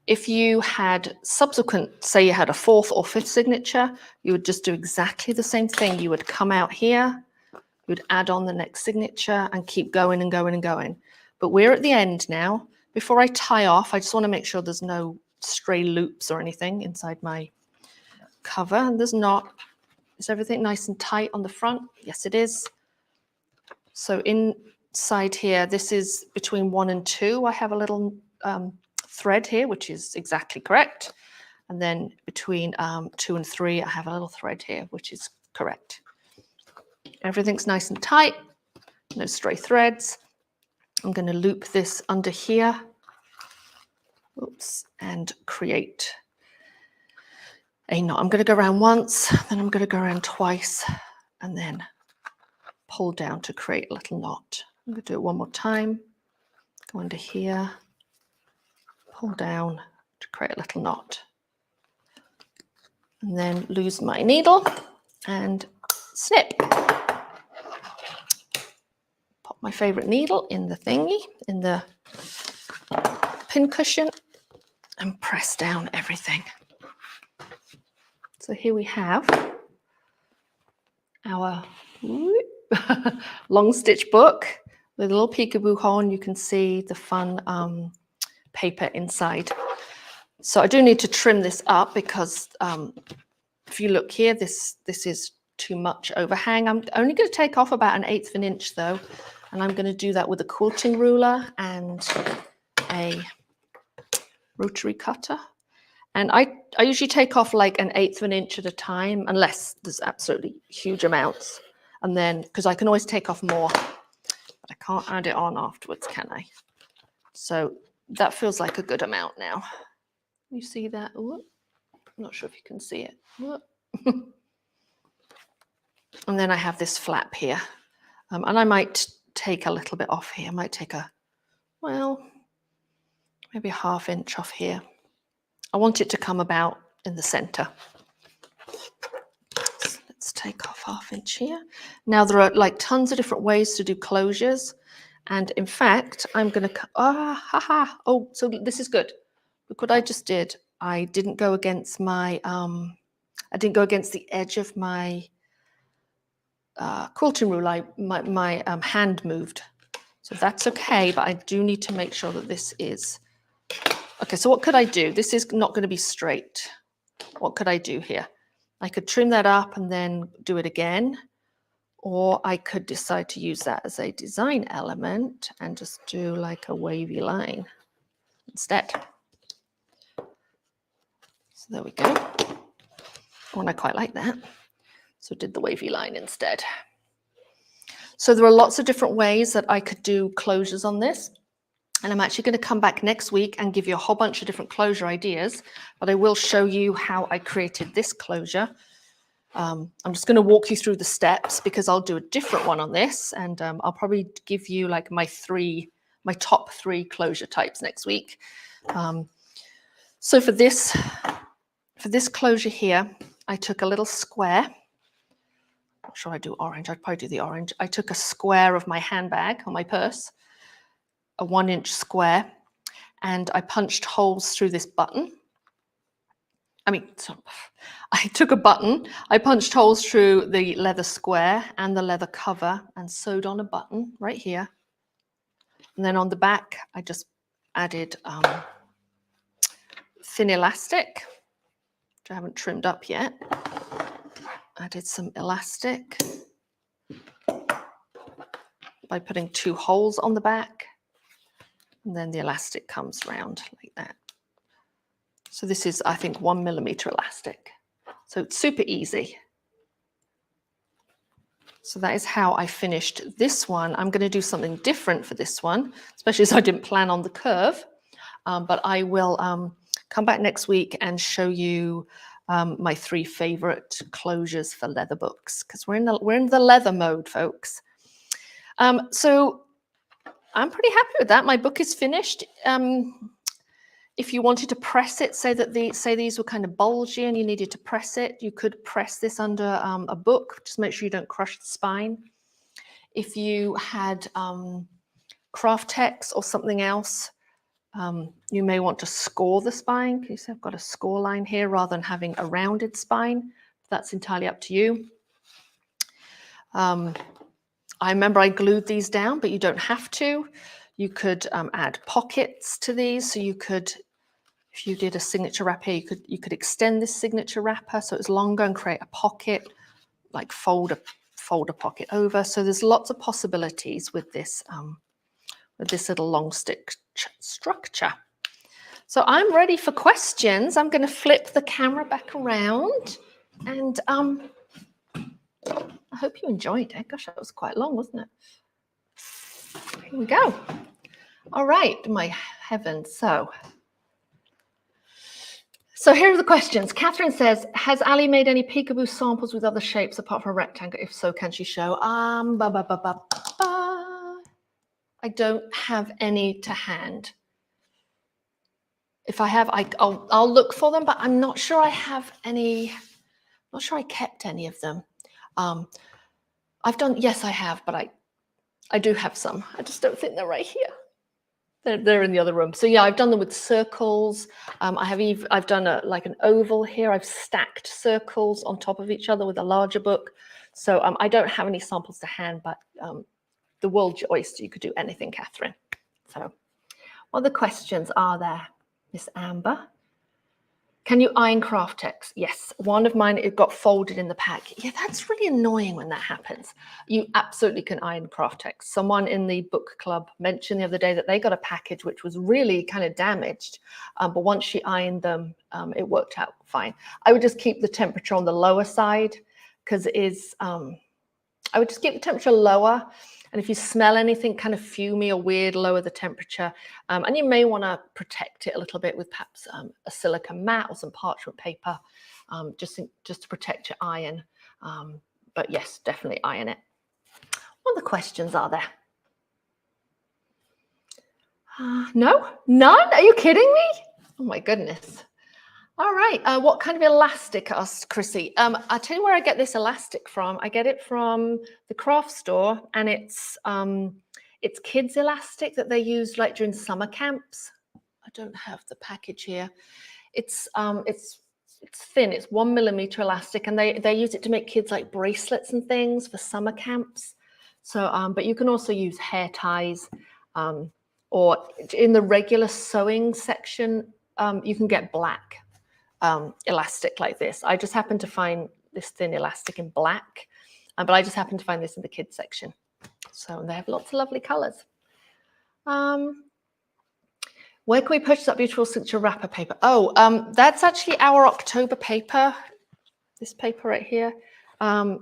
if you had subsequent, say you had a 4th or 5th signature, you would just do exactly the same thing. You would come out here, you would add on the next signature and keep going and going and going. But we're at the end now. Before I tie off, I just want to make sure there's no stray loops or anything inside my cover, and there's not. Is everything nice and tight on the front? Yes, it is. So inside here, this is between 1 and 2. I have a little thread here, which is exactly correct. And then between 2 and 3, I have a little thread here, which is correct. Everything's nice and tight, no stray threads. I'm going to loop this under here. Oops, and create a knot. I'm going to go around once, then I'm going to go around twice, and then pull down to create a little knot. I'm going to do it one more time. Go under here, pull down to create a little knot. And then lose my needle and snip. Pop my favorite needle in the thingy, in the pin cushion, and press down everything. So here we have our long stitch book with a little peekaboo horn. You can see the fun paper inside. So I do need to trim this up because if you look here, this is too much overhang. I'm only going to take off about 1/8 of an inch though, and I'm going to do that with a quilting ruler and a rotary cutter. And I usually take off like 1/8 of an inch at a time, unless there's absolutely huge amounts. And then, because I can always take off more, but I can't add it on afterwards, can I? So that feels like a good amount now. You see that? Ooh, I'm not sure if you can see it. And then I have this flap here. And I might take a little bit off here. I might take maybe 1/2 inch off here. I want it to come about in the center. So let's take off 1/2 inch here. Now there are like tons of different ways to do closures. And in fact, I'm going to, oh, so this is good. Look what I just did. I didn't go against my, I didn't go against the edge of my quilting ruler. My hand moved. So that's okay, but I do need to make sure that this is, okay, so what could I do? This is not going to be straight. What could I do here? I could trim that up and then do it again, or I could decide to use that as a design element and just do like a wavy line instead. So there we go. Oh, and I quite like that. So did the wavy line instead. So there are lots of different ways that I could do closures on this. And I'm actually going to come back next week and give you a whole bunch of different closure ideas, but I will show you how I created this closure. I'm just going to walk you through the steps because I'll do a different one on this, and I'll probably give you like my top 3 closure types next week. So for this closure here, I took a little square. Not sure I do orange. I'd probably do the orange. I took a square of my handbag or my purse, a 1-inch square, and I punched holes through this button. I took a button, I punched holes through the leather square and the leather cover and sewed on a button right here. And then on the back, I just added thin elastic, which I haven't trimmed up yet. Added some elastic by putting 2 holes on the back. And then the elastic comes round like that. So this is, I think, 1 millimeter elastic. So it's super easy. So that is how I finished this one. I'm going to do something different for this one, especially as I didn't plan on the curve. But I will come back next week and show you my 3 favorite closures for leather books, because we're in the leather mode, folks. So I'm pretty happy with that. My book is finished. If you wanted to press it, say these were kind of bulgy and you needed to press it, you could press this under a book. Just make sure you don't crush the spine. If you had Kraft-tex or something else, you may want to score the spine. You see I've got a score line here rather than having a rounded spine. That's entirely up to you. I remember I glued these down, but you don't have to. You could add pockets to these. So you could, if you did a signature wrap here, you could extend this signature wrapper so it's longer and create a pocket, like fold a pocket over. So there's lots of possibilities with this little long stick structure. So I'm ready for questions. I'm going to flip the camera back around, and I hope you enjoyed it. Gosh, that was quite long, wasn't it? Here we go. All right, my heavens. So here are the questions. Catherine says, has Ali made any peekaboo samples with other shapes apart from a rectangle? If so, can she show? I don't have any to hand. If I have, I'll look for them, but I'm not sure I have any. I'm not sure I kept any of them. Yes, I have, but I do have some. I just don't think they're right here. They're in the other room. So yeah, I've done them with circles. I've done like an oval here. I've stacked circles on top of each other with a larger book. So I don't have any samples to hand, but the world's your oyster. You could do anything, Catherine. So what other questions are there? Miss Amber. Can you iron Kraft-tex? Yes, one of mine, it got folded in the pack. Yeah, that's really annoying when that happens. You absolutely can iron Kraft-tex. Someone in the book club mentioned the other day that they got a package which was really kind of damaged, but once she ironed them, it worked out fine. I would just keep the temperature on the lower side because it is, I would just keep the temperature lower. And if you smell anything kind of fumey or weird, lower the temperature. And you may want to protect it a little bit with perhaps a silica mat or some parchment paper, just to protect your iron. But yes, definitely iron it. What other questions are there? No? None? Are you kidding me? Oh my goodness. All right. What kind of elastic, asked Chrissy. I'll tell you where I get this elastic from. I get it from the craft store, and it's kids elastic that they use like during summer camps. I don't have the package here. It's thin. It's 1 millimeter elastic, and they use it to make kids like bracelets and things for summer camps. So, but you can also use hair ties, or in the regular sewing section, you can get black elastic like this. I just happened to find this thin elastic in black, but I just happened to find this in the kids section. So they have lots of lovely colors. Where can we purchase that beautiful signature wrapper paper? Oh, that's actually our October paper. This paper right here, in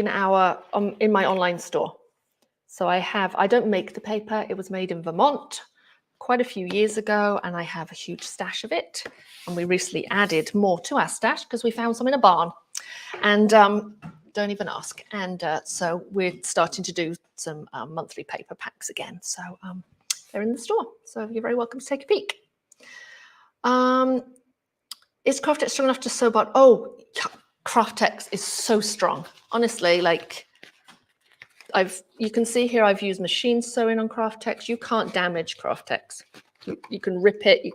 my online store. So I don't make the paper. It was made in Vermont quite a few years ago, and I have a huge stash of it. And we recently added more to our stash because we found some in a barn. And don't even ask. And so we're starting to do some monthly paper packs again. So they're in the store. So you're very welcome to take a peek. Is Kraft-tex strong enough to sew? But oh, Kraft-tex is so strong. Honestly, like you can see here, I've used machine sewing on Kraft-tex. You can't damage Kraft-tex. You can rip it. You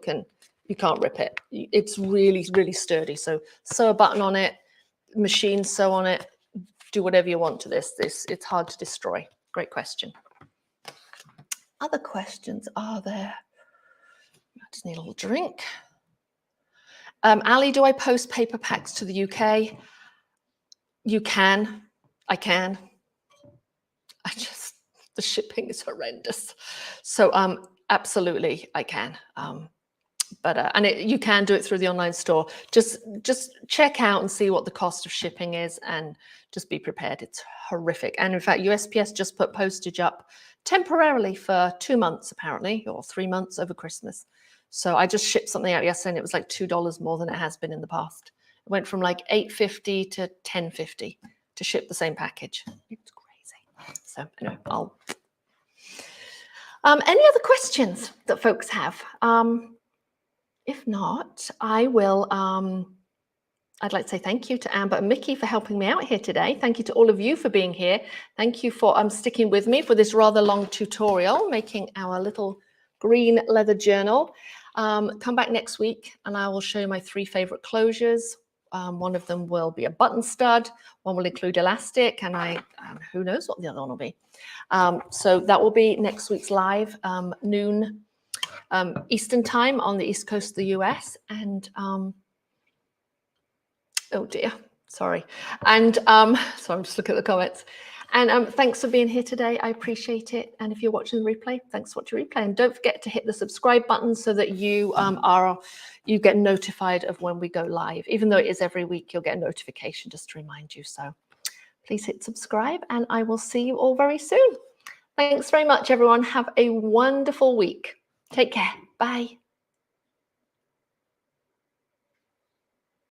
can't rip it. It's really, really sturdy. So sew a button on it, machine sew on it, do whatever you want to this. It's hard to destroy. Great question. Other questions are there? I just need a little drink. Ali, do I post paper packs to the UK? You can. I can. The shipping is horrendous. So absolutely, I can. You can do it through the online store. Just check out and see what the cost of shipping is, and just be prepared. It's horrific. And in fact, USPS just put postage up temporarily for 2 months, apparently, or 3 months over Christmas. So I just shipped something out yesterday, and it was like $2 more than it has been in the past. It went from like $8.50 to $10.50 to ship the same package. It's crazy. So anyway, any other questions that folks have? If not, I will, I'd like to say thank you to Amber and Mickey for helping me out here today. Thank you to all of you for being here. Thank you for sticking with me for this rather long tutorial, making our little green leather journal. Come back next week and I will show you my 3 favorite closures. One of them will be a button stud, one will include elastic, and who knows what the other one will be. So that will be next week's live, noon Eastern time on the East Coast of the US. And oh dear, sorry. And so I'm just looking at the comments. And thanks for being here today. I appreciate it. And if you're watching the replay, thanks for watching the replay. And don't forget to hit the subscribe button so that you you get notified of when we go live. Even though it is every week, you'll get a notification just to remind you. So please hit subscribe, and I will see you all very soon. Thanks very much, everyone. Have a wonderful week. Take care. Bye.